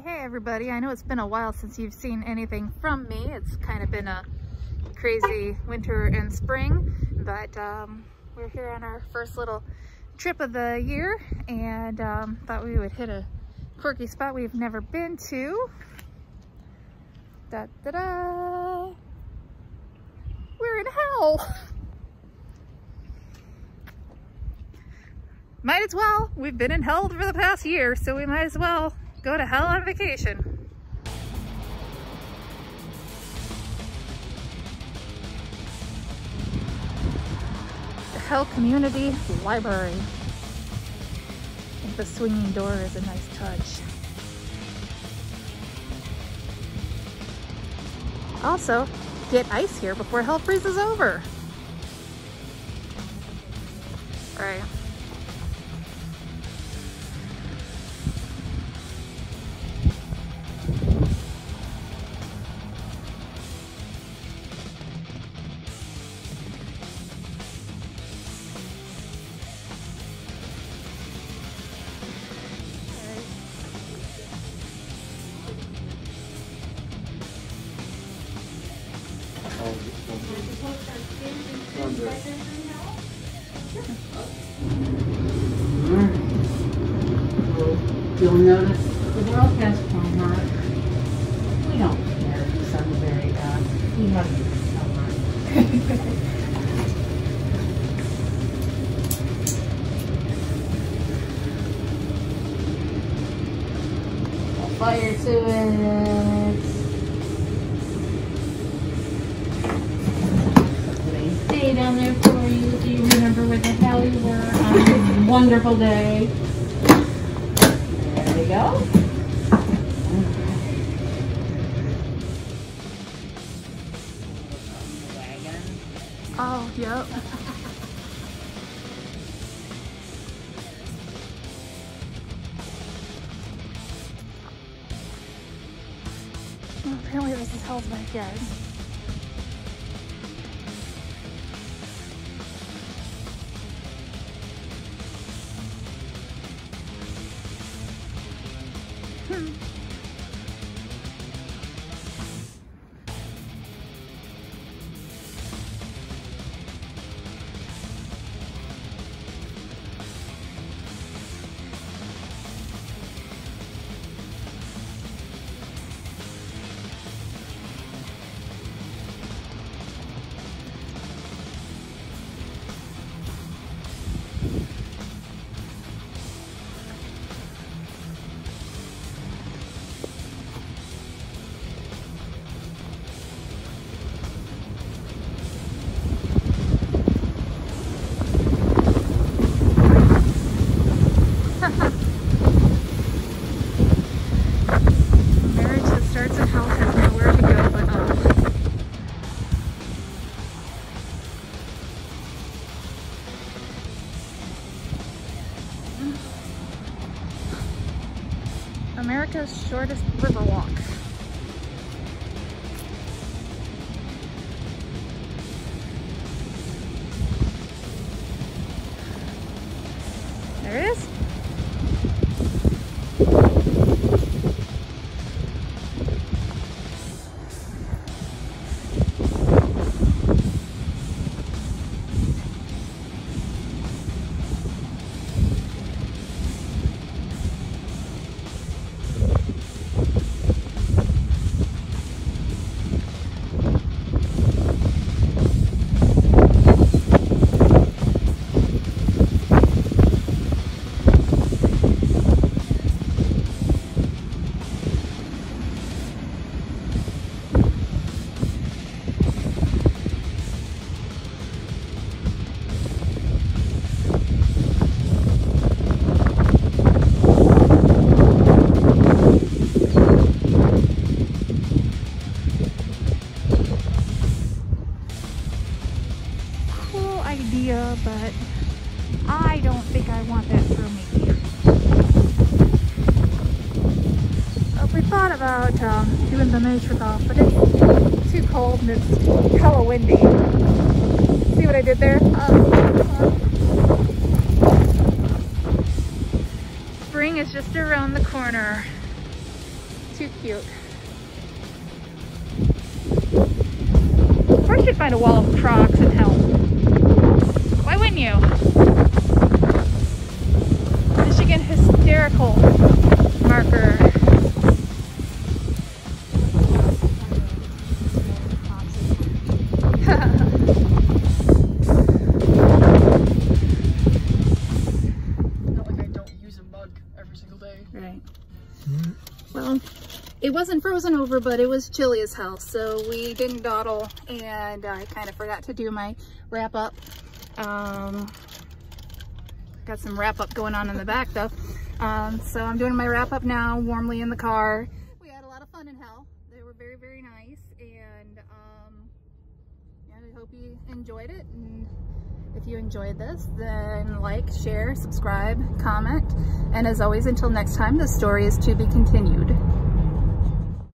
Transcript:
Hey everybody, I know it's been a while since you've seen anything from me. It's kind of been a crazy winter and spring, but we're here on our first little trip of the year and thought we would hit a quirky spot we've never been to. Da da da! We're in hell! Might as well. We've been in hell for the past year, so we might as well go to hell on vacation. The Hell Community Library. I think the swinging door is a nice touch. Also, get ice here before hell freezes over. Right. You'll notice the world has homework. We don't care if Sunbury does. We love you so much. Fire to it. Today's day down there for you. Do you remember where the hell you were on this wonderful day? There we go. Oh, yep. Well, apparently this is hell's backyard. America's shortest river walk. There it is. Idea, but I don't think I want that for me. We thought about doing the nature golf, but it's too cold and it's hella windy. See what I did there? Spring is just around the corner. Too cute. Or you should find a wall of Crocs and help. Why wouldn't you? Michigan hysterical marker. Not like I don't use a mug every single day. Right. Well, it wasn't frozen over, but it was chilly as hell, so we didn't dawdle, and I kind of forgot to do my wrap up. Got some wrap up going on in the back though. So I'm doing my wrap up now, warmly in the car. We had a lot of fun in hell. They were very, very nice, and yeah, I hope you enjoyed it. And if you enjoyed this, then like, share, subscribe, comment, and as always, until next time, the story is to be continued.